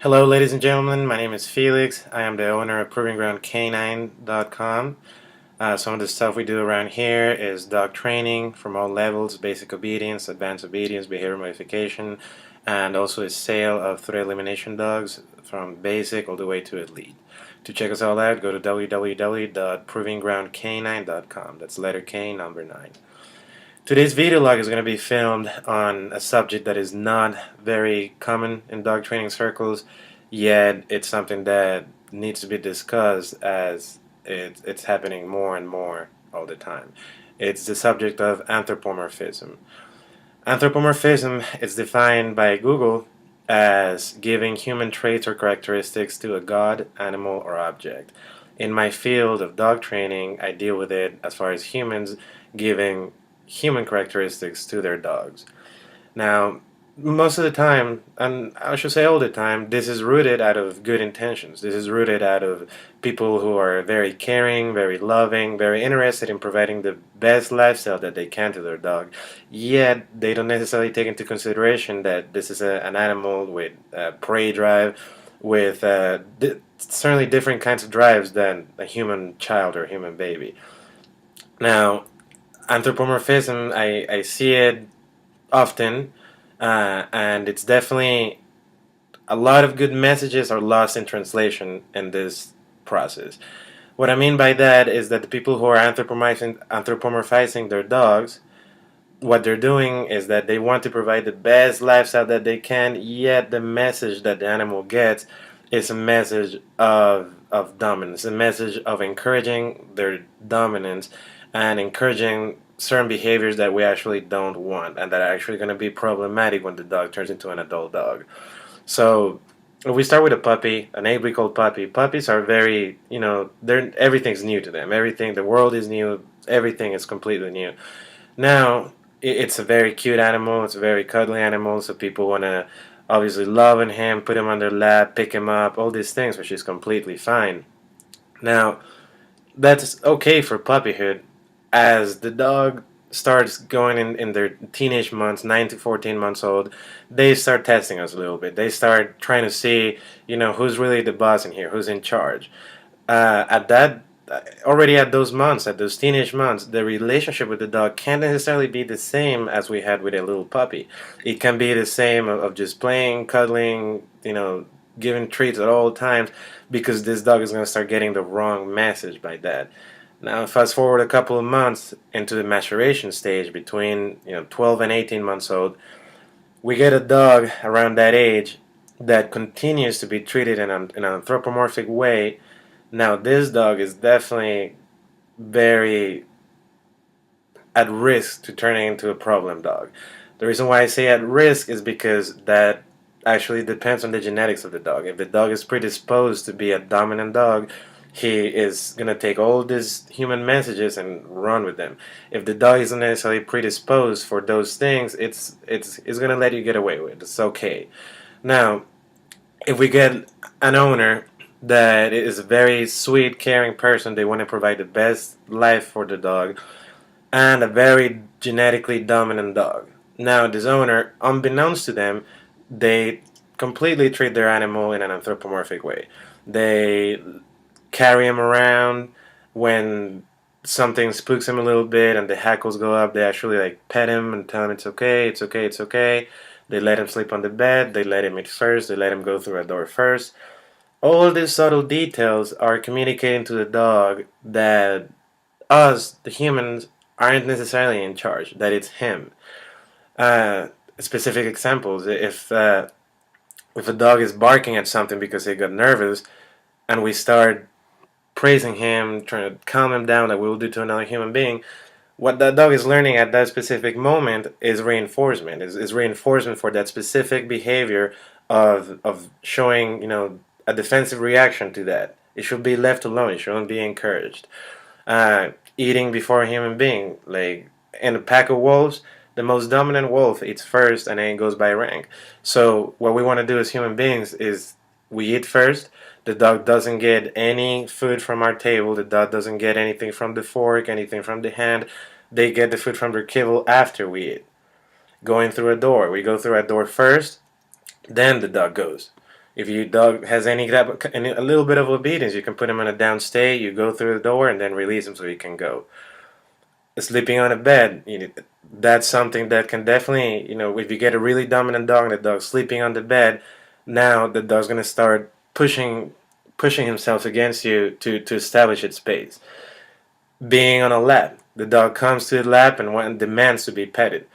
Hello, ladies and gentlemen. My name is Felix. I am the owner of ProvingGroundCanine.com. Some of the stuff we do around here is dog training from all levels, basic obedience, advanced obedience, behavior modification, and also a sale of threat elimination dogs from basic all the way to elite. To check us all out, go to www.provinggroundcanine.com. That's letter K, number 9. Today's video log is going to be filmed on a subject that is not very common in dog training circles, yet it's something that needs to be discussed as it's happening more and more all the time. It's the subject of anthropomorphism. Anthropomorphism is defined by Google as giving human traits or characteristics to a god, animal, or object. In my field of dog training, I deal with it as far as humans giving human characteristics to their dogs. Now, most of the time, and I should say all the time, this is rooted out of good intentions. This is rooted out of people who are very caring, very loving, very interested in providing the best lifestyle that they can to their dog. Yet, they don't necessarily take into consideration that this is an animal with prey drive, with certainly different kinds of drives than a human child or human baby. Now, anthropomorphism, I see it often, and it's definitely a lot of good messages are lost in translation in this process. What I mean by that is that the people who are anthropomorphizing their dogs, what they're doing is that they want to provide the best lifestyle that they can, yet the message that the animal gets is a message of dominance, a message of encouraging their dominance and encouraging certain behaviors that we actually don't want and that are actually going to be problematic when the dog turns into an adult dog. So if we start with a puppy, an 8-week-old puppy. Puppies are very, everything's new to them. Everything, the world is new. Everything is completely new. Now, it's a very cute animal. It's a very cuddly animal. So people want to obviously love on him, put him on their lap, pick him up, all these things, which is completely fine. Now, that's okay for puppyhood. As the dog starts going in their teenage months, 9 to 14 months old, they start testing us a little bit. They start trying to see, who's really the boss in here, who's in charge. Already at those months, at those teenage months, the relationship with the dog can't necessarily be the same as we had with a little puppy. It can be the same of just playing, cuddling, giving treats at all times, because this dog is going to start getting the wrong message by that. Now, fast forward a couple of months into the maturation stage between 12 and 18 months old, we get a dog around that age that continues to be treated in an anthropomorphic way. Now, this dog is definitely very at risk to turning into a problem dog. The reason why I say at risk is because that actually depends on the genetics of the dog. If the dog is predisposed to be a dominant dog, he is going to take all these human messages and run with them. If the dog isn't necessarily predisposed for those things, it's going to let you get away with it. It's okay. Now, if we get an owner that is a very sweet, caring person, they want to provide the best life for the dog, and a very genetically dominant dog. Now, this owner, unbeknownst to them, they completely treat their animal in an anthropomorphic way. They carry him around. When something spooks him a little bit and the hackles go up, they actually pet him and tell him it's okay, it's okay, it's okay. They let him sleep on the bed, they let him eat first, they let him go through a door first. All these subtle details are communicating to the dog that us, the humans, aren't necessarily in charge, that it's him. Specific examples, if a dog is barking at something because he got nervous, and we start praising him, trying to calm him down like we will do to another human being, what that dog is learning at that specific moment is reinforcement, is reinforcement for that specific behavior of showing, a defensive reaction to that. It should be left alone. It shouldn't be encouraged. Eating before a human being, like in a pack of wolves, the most dominant wolf eats first and then goes by rank. So what we want to do as human beings is we eat first. The dog doesn't get any food from our table. The dog doesn't get anything from the fork, anything from the hand. They get the food from their kibble after we eat. Going through a door. We go through a door first, then the dog goes. If your dog has a little bit of obedience, you can put him on a down stay. You go through the door and then release him so he can go. Sleeping on a bed, that's something that can definitely, if you get a really dominant dog and the dog's sleeping on the bed, now the dog's gonna start pushing himself against you to establish its space. Being on a lap, the dog comes to the lap and demands to be petted.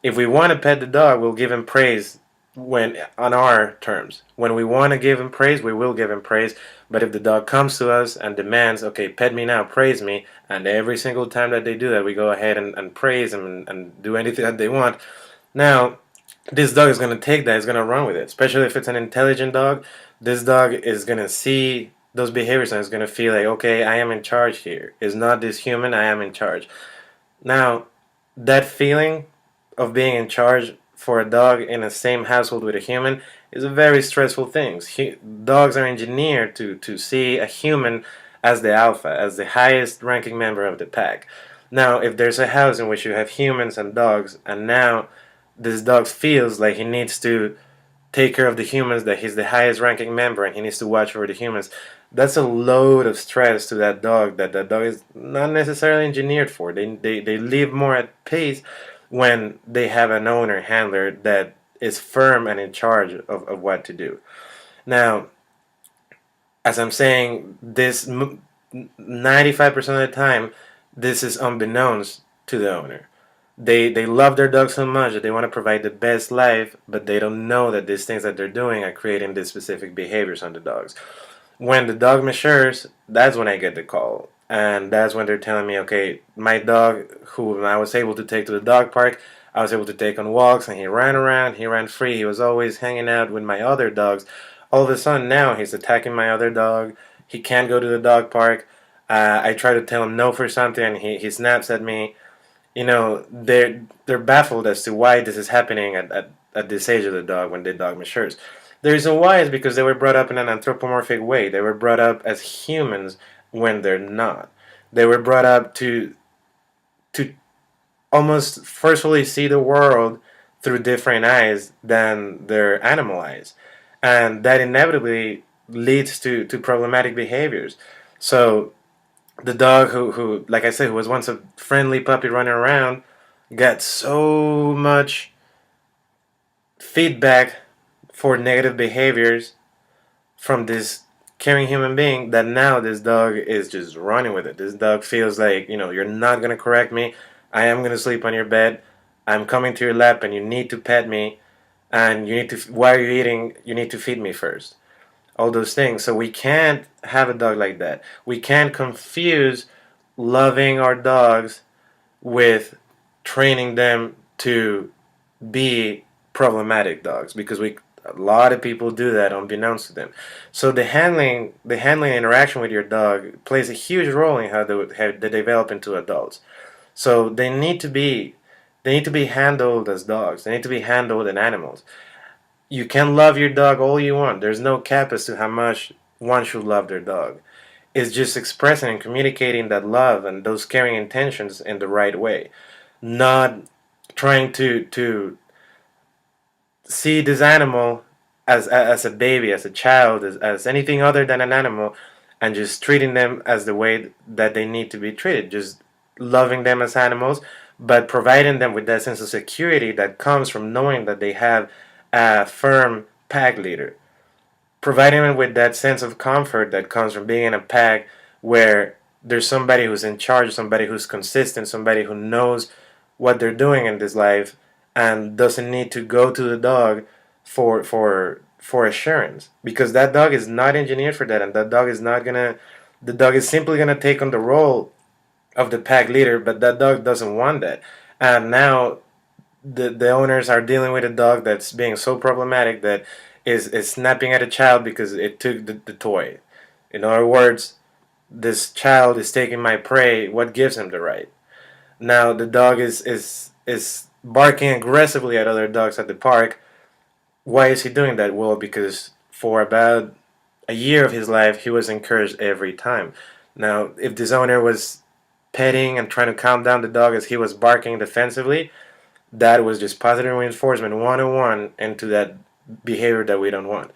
If we want to pet the dog, we'll give him praise when on our terms. When we want to give him praise, we will give him praise. But if the dog comes to us and demands, okay, pet me now, praise me, and every single time that they do that, we go ahead and praise them and do anything that they want. Now, this dog is going to take that, is going to run with it. Especially if it's an intelligent dog, this dog is going to see those behaviors and is going to feel like, okay, I am in charge here. It's not this human, I am in charge. Now, that feeling of being in charge for a dog in the same household with a human is a very stressful thing. Dogs are engineered to see a human as the alpha, as the highest ranking member of the pack. Now, if there's a house in which you have humans and dogs, and now this dog feels like he needs to take care of the humans, that he's the highest ranking member and he needs to watch over the humans, that's a load of stress to that dog that dog is not necessarily engineered for. They live more at peace when they have an owner handler that is firm and in charge of what to do. Now, as I'm saying, this 95% of the time, this is unbeknownst to the owner. They love their dog so much that they want to provide the best life, but they don't know that these things that they're doing are creating these specific behaviors on the dogs. When the dog matures, that's when I get the call. And that's when they're telling me, okay, my dog, who I was able to take to the dog park, I was able to take on walks, and he ran around, he ran free, he was always hanging out with my other dogs. All of a sudden now he's attacking my other dog, he can't go to the dog park. I try to tell him no for something, and he snaps at me. They're baffled as to why this is happening at this age of the dog when the dog matures. The reason why is because they were brought up in an anthropomorphic way. They were brought up as humans when they're not. They were brought up to almost forcefully see the world through different eyes than their animal eyes. And that inevitably leads to problematic behaviors. So the dog who, like I said, who was once a friendly puppy running around, got so much feedback for negative behaviors from this caring human being that now this dog is just running with it. This dog feels like, you're not going to correct me. I am going to sleep on your bed. I'm coming to your lap and you need to pet me. And while you're eating, you need to feed me first. All those things. So we can't have a dog like that. We can't confuse loving our dogs with training them to be problematic dogs, because a lot of people do that unbeknownst to them. So the handling interaction with your dog plays a huge role in how they develop into adults. So they need to be handled as dogs. They need to be handled as animals. You can love your dog all you want. There's no cap as to how much one should love their dog. It's just expressing and communicating that love and those caring intentions in the right way. Not trying to see this animal as a baby, as a child, as anything other than an animal, and just treating them as the way that they need to be treated. Just loving them as animals, but providing them with that sense of security that comes from knowing that they have a firm pack leader. Providing them with that sense of comfort that comes from being in a pack where there's somebody who's in charge, somebody who's consistent, somebody who knows what they're doing in this life and doesn't need to go to the dog for assurance, because that dog is not engineered for that, and that dog is not gonna the dog is simply gonna take on the role of the pack leader, but that dog doesn't want that. And now the owners are dealing with a dog that's being so problematic that is snapping at a child because it took the toy. In other words, this child is taking my prey. What gives him the right? Now the dog is barking aggressively at other dogs at the park. Why is he doing that? Well, because for about a year of his life, he was encouraged every time. Now, if this owner was petting and trying to calm down the dog as he was barking defensively, that was just positive reinforcement 101 into that behavior that we don't want.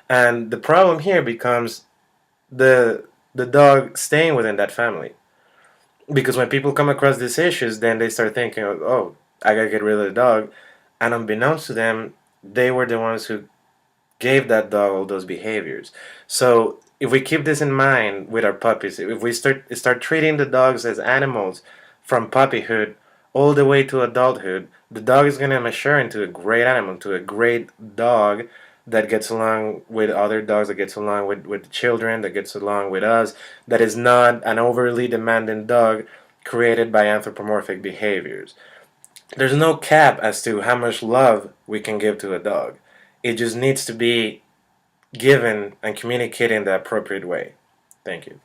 And the problem here becomes the dog staying within that family. Because when people come across these issues, then they start thinking, oh, I gotta get rid of the dog. And unbeknownst to them, they were the ones who gave that dog all those behaviors. So if we keep this in mind with our puppies, if we start treating the dogs as animals from puppyhood all the way to adulthood, the dog is going to mature into a great animal, to a great dog that gets along with other dogs, that gets along with children, that gets along with us, that is not an overly demanding dog created by anthropomorphic behaviors. There's no cap as to how much love we can give to a dog. It just needs to be given and communicated in the appropriate way. Thank you.